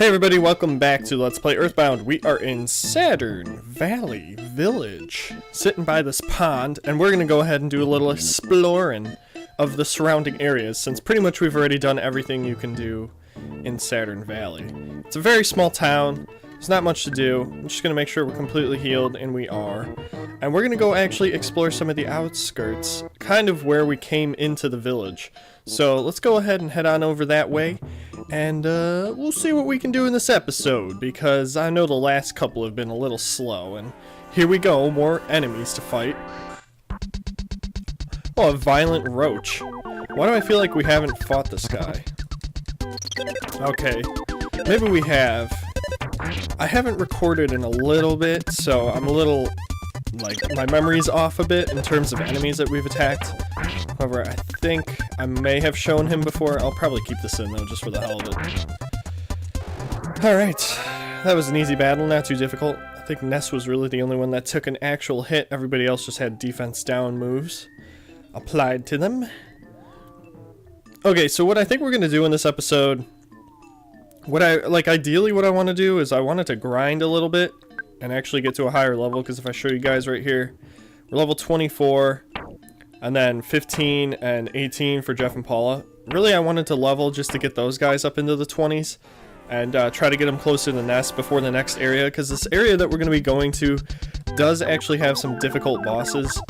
Hey everybody, welcome back to Let's Play Earthbound. We are in Saturn Valley Village, sitting by this pond, and we're going to go ahead and do a little exploring of the surrounding areas, since pretty much we've already done everything you can do in Saturn Valley. It's a very small town, there's not much to do. I'm just going to make sure we're completely healed, and we are. And we're going to go actually explore some of the outskirts, kind of where we came into the village. So let's go ahead and head on over that way, and we'll see what we can do in this episode, because I know the last couple have been a little slow, and here we go, more enemies to fight. Oh, a violent roach. Why do I feel like we haven't fought this guy? Okay, maybe we have. I haven't recorded in a little bit, so I'm a little, like, my memory's off a bit in terms of enemies that we've attacked. However, I think I may have shown him before. I'll probably keep this in, though, just for the hell of it. Alright, that was an easy battle, not too difficult. I think Ness was really the only one that took an actual hit. Everybody else just had defense down moves applied to them. Okay, so what I think we're going to do in this episode, ideally what I want to do is I wanted to grind a little bit and actually get to a higher level, because if I show you guys right here, we're level 24, and then 15 and 18 for Jeff and Paula. Really, I wanted to level just to get those guys up into the 20s, and try to get them closer to Ness before the next area, because this area that we're going to be going to does actually have some difficult bosses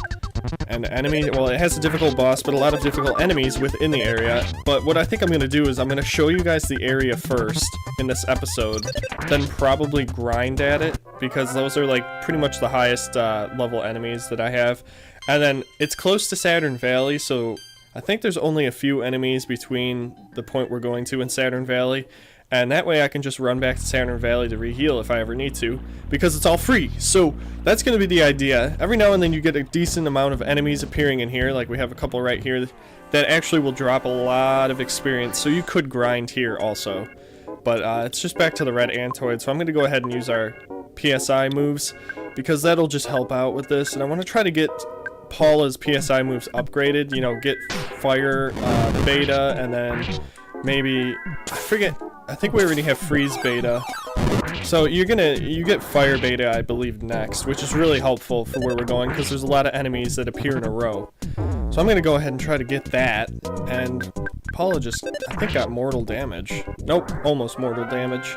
and enemies. Well, it has a difficult boss, but a lot of difficult enemies within the area. But what I think I'm going to do is I'm going to show you guys the area first in this episode, then probably grind at it, because those are like pretty much the highest level enemies that I have. And then it's close to Saturn Valley, so I think there's only a few enemies between the point we're going to in Saturn Valley. And that way I can just run back to Saturn Valley to re-heal if I ever need to, because it's all free. So that's going to be the idea. Every now and then you get a decent amount of enemies appearing in here, like we have a couple right here, that actually will drop a lot of experience. So you could grind here also. But it's just back to the red Antoid, so I'm going to go ahead and use our PSI moves, because that'll just help out with this. And I want to try to get Paula's PSI moves upgraded, you know, get fire beta, and then maybe, I forget, I think we already have freeze beta. So you get fire beta, I believe, next, which is really helpful for where we're going, because there's a lot of enemies that appear in a row. So I'm going to go ahead and try to get that, and Paula just, I think, got mortal damage. Nope, almost mortal damage.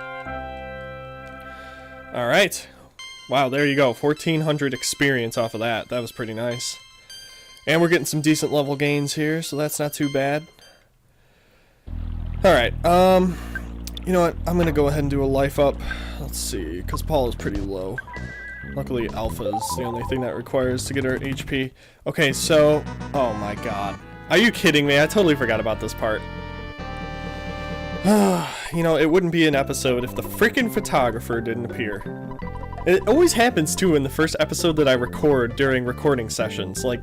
Alright. Wow, there you go, 1400 experience off of that. That was pretty nice. And we're getting some decent level gains here, so that's not too bad. Alright, you know what, I'm gonna go ahead and do a life up. Let's see, because Paula's pretty low. Luckily, Alpha is the only thing that requires to get her HP. Okay, so, oh my god. Are you kidding me? I totally forgot about this part. You know, it wouldn't be an episode if the freaking photographer didn't appear. It always happens, too, in the first episode that I record during recording sessions. Like,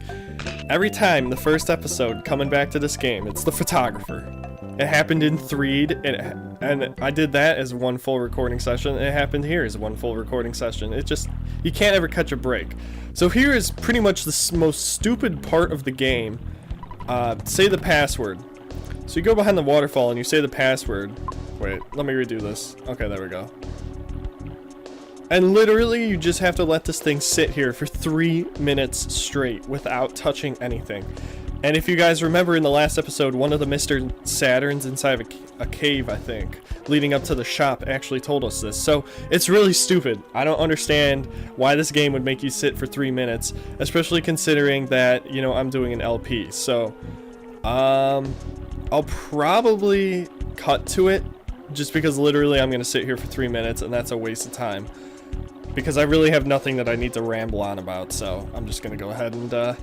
every time the first episode coming back to this game, it's the photographer. It happened in Threed, and I did that as one full recording session. It happened here as one full recording session. It just, you can't ever catch a break. So here is pretty much the most stupid part of the game. Say the password. So you go behind the waterfall and you say the password. Wait, let me redo this. Okay, there we go. And literally, you just have to let this thing sit here for 3 minutes straight without touching anything. And if you guys remember in the last episode, one of the Mr. Saturns inside of a cave, I think, leading up to the shop actually told us this. So it's really stupid. I don't understand why this game would make you sit for 3 minutes, especially considering that, you know, I'm doing an LP. So, I'll probably cut to it, just because literally I'm going to sit here for 3 minutes, and that's a waste of time. Because I really have nothing that I need to ramble on about, so I'm just going to go ahead and,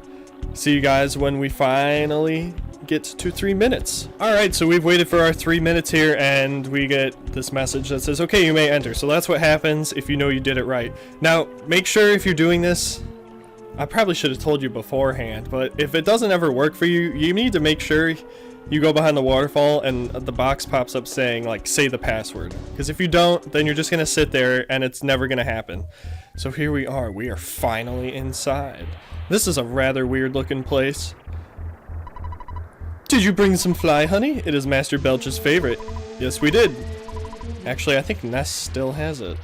see you guys when we finally get to 3 minutes. Alright, so we've waited for our 3 minutes here, and we get this message that says, okay, you may enter. So that's what happens if you know you did it right. Now, make sure if you're doing this, I probably should have told you beforehand, but if it doesn't ever work for you, you need to make sure you go behind the waterfall and the box pops up saying, like, say the password. Because if you don't, then you're just going to sit there and it's never going to happen. So here we are finally inside. This is a rather weird looking place. Did you bring some fly honey? It is Master Belch's favorite. Yes, we did. Actually, I think Ness still has it.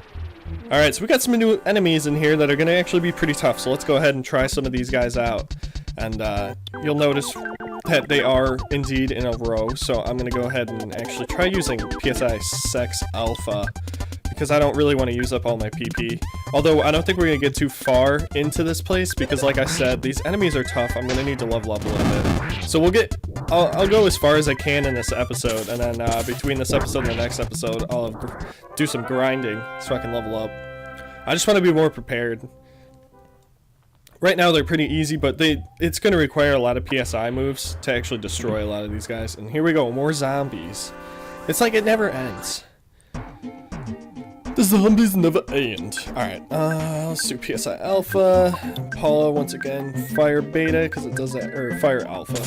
Alright, so we got some new enemies in here that are going to actually be pretty tough, so let's go ahead and try some of these guys out. And you'll notice that they are indeed in a row, so I'm going to go ahead and actually try using PSI Sex Alpha, because I don't really want to use up all my PP. Although, I don't think we're going to get too far into this place, because like I said, these enemies are tough. I'm going to need to level up a little bit. So I'll go as far as I can in this episode, and then between this episode and the next episode, I'll do some grinding so I can level up. I just want to be more prepared. Right now they're pretty easy, but it's going to require a lot of PSI moves to actually destroy a lot of these guys. And here we go, more zombies. It's like it never ends. The zombies never end. Alright, let's do PSI Alpha. Paula, once again, Fire Beta, because it does that, or Fire Alpha.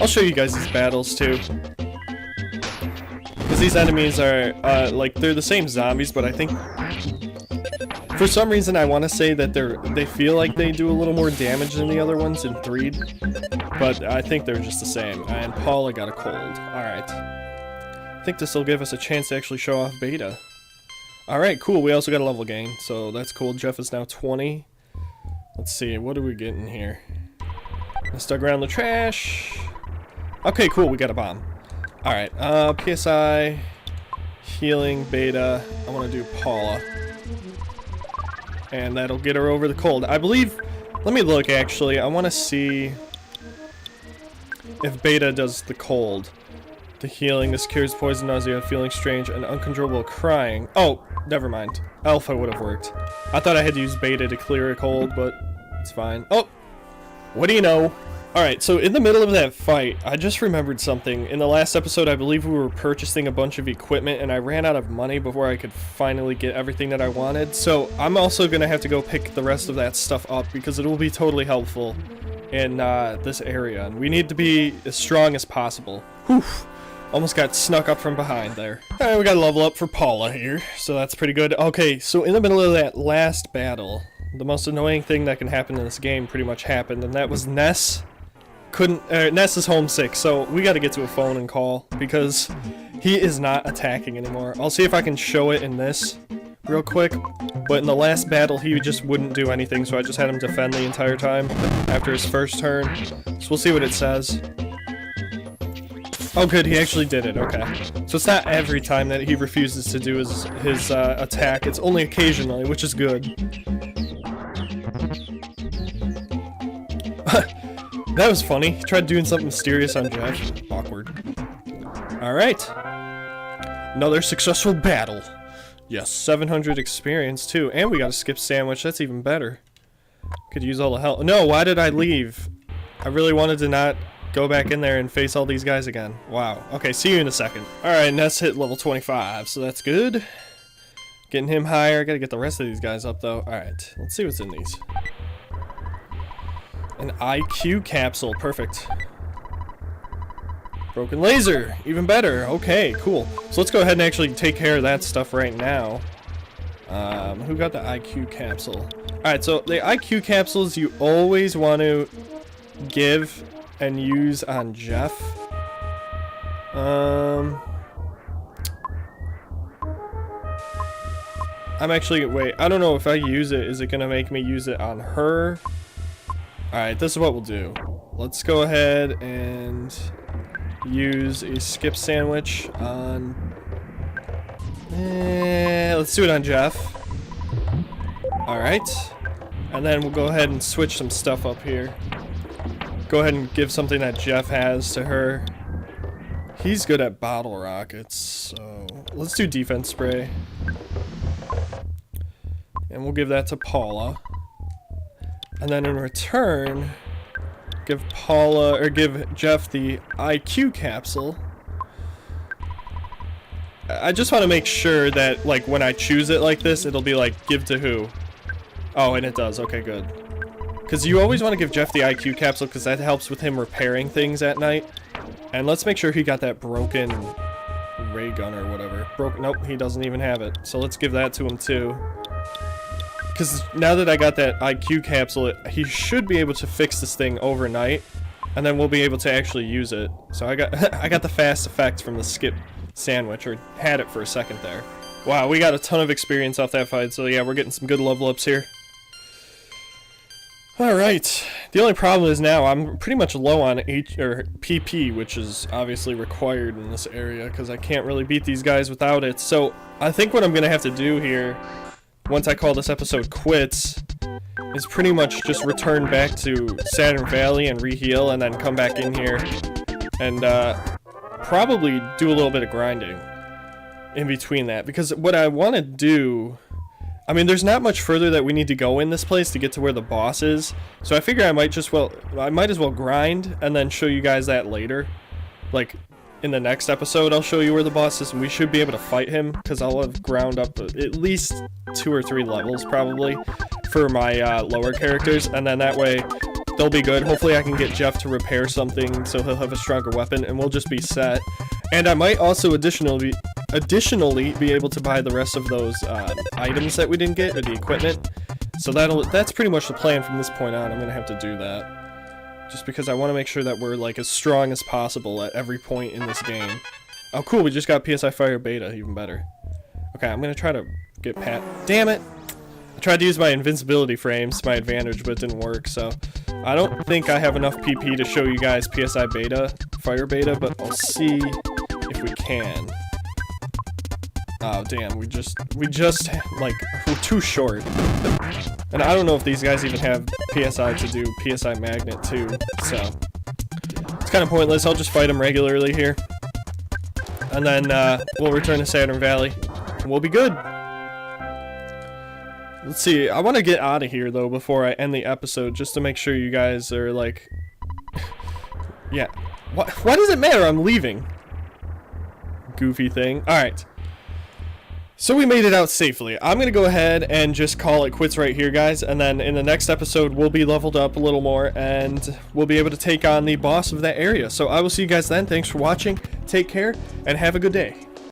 I'll show you guys these battles, too. Because these enemies are, like, they're the same zombies, but I think... For some reason, I want to say that they feel like they do a little more damage than the other ones in 3, but I think they're just the same. And Paula got a cold. Alright. I think this will give us a chance to actually show off Beta. Alright, cool. We also got a level gain, so that's cool. Jeff is now 20. Let's see, what are we getting here? Let's dug around the trash. Okay, cool. We got a bomb. Alright, PSI, healing, Beta. I want to do Paula. And that'll get her over the cold. I believe... Let me look, actually. I want to see if Beta does the cold. The healing, this cures poison, nausea, feeling strange, and uncontrollable crying. Oh, never mind. Alpha would have worked. I thought I had to use Beta to clear a cold, but it's fine. Oh! What do you know? Alright, so in the middle of that fight, I just remembered something. In the last episode, I believe we were purchasing a bunch of equipment, and I ran out of money before I could finally get everything that I wanted. So I'm also going to have to go pick the rest of that stuff up, because it will be totally helpful in this area. And we need to be as strong as possible. Whew! Almost got snuck up from behind there. Alright, we got a level up for Paula here, so that's pretty good. Okay, so in the middle of that last battle, the most annoying thing that can happen in this game pretty much happened, and that was Ness. Ness is homesick, so we gotta get to a phone and call, because he is not attacking anymore. I'll see if I can show it in this real quick, but in the last battle he just wouldn't do anything, so I just had him defend the entire time after his first turn. So we'll see what it says. Oh good, he actually did it, okay. So it's not every time that he refuses to do his attack, it's only occasionally, which is good. That was funny. He tried doing something mysterious on Jeff. Awkward. Alright. Another successful battle. Yes, 700 experience too. And we got a skip sandwich. That's even better. Could use all the help. No, why did I leave? I really wanted to not go back in there and face all these guys again. Wow. Okay, see you in a second. Alright, Ness hit level 25, so that's good. Getting him higher. Gotta get the rest of these guys up though. Alright, let's see what's in these. An IQ capsule, perfect. Broken laser, even better. Okay, cool. So let's go ahead and actually take care of that stuff right now. Who got the IQ capsule? Alright, so the IQ capsules you always want to give and use on Jeff. I'm actually, wait, I don't know if I use it, is it gonna make me use it on her? Alright, this is what we'll do. Let's go ahead and use a skip sandwich on... let's do it on Jeff. Alright. And then we'll go ahead and switch some stuff up here. Go ahead and give something that Jeff has to her. He's good at bottle rockets, so... Let's do defense spray. And we'll give that to Paula. And then in return, give Jeff the IQ capsule. I just want to make sure that, like, when I choose it like this, it'll be like, give to who? Oh, and it does. Okay, good. Because you always want to give Jeff the IQ capsule, because that helps with him repairing things at night. And let's make sure he got that broken ray gun or whatever. Nope, he doesn't even have it. So let's give that to him, too. Because now that I got that IQ capsule, he should be able to fix this thing overnight, and then we'll be able to actually use it. So I got I got the fast effect from the skip sandwich, or had it for a second there. Wow, we got a ton of experience off that fight, so yeah, we're getting some good level ups here. Alright, the only problem is now I'm pretty much low on PP, which is obviously required in this area, because I can't really beat these guys without it. So I think what I'm going to have to do here, once I call this episode quits, is pretty much just return back to Saturn Valley and reheal, and then come back in here and probably do a little bit of grinding in between that. Because what I want to do... I mean, there's not much further that we need to go in this place to get to where the boss is, so I figure I might as well grind and then show you guys that later. Like, in the next episode, I'll show you where the boss is, and we should be able to fight him, because I'll have ground up at least 2 or 3 levels, probably, for my lower characters, and then that way, they'll be good. Hopefully I can get Jeff to repair something, so he'll have a stronger weapon, and we'll just be set. And I might also additionally be able to buy the rest of those items that we didn't get, or the equipment. So that's pretty much the plan from this point on. I'm gonna have to do that, just because I want to make sure that we're like as strong as possible at every point in this game. Oh cool, we just got PSI Fire Beta, even better. Okay, I'm gonna try to get damn it! I tried to use my invincibility frames to my advantage, but it didn't work, so I don't think I have enough PP to show you guys PSI Beta, Fire Beta, but I'll see if we can. Oh damn, we just like, we're too short. And I don't know if these guys even have PSI to do PSI Magnet too, so it's kind of pointless. I'll just fight them regularly here. And then we'll return to Saturn Valley, and we'll be good. Let's see, I want to get out of here though before I end the episode, just to make sure you guys are like... yeah. Why does it matter? I'm leaving. Goofy thing. Alright. So we made it out safely. I'm going to go ahead and just call it quits right here, guys. And then in the next episode, we'll be leveled up a little more, and we'll be able to take on the boss of that area. So I will see you guys then. Thanks for watching. Take care, and have a good day.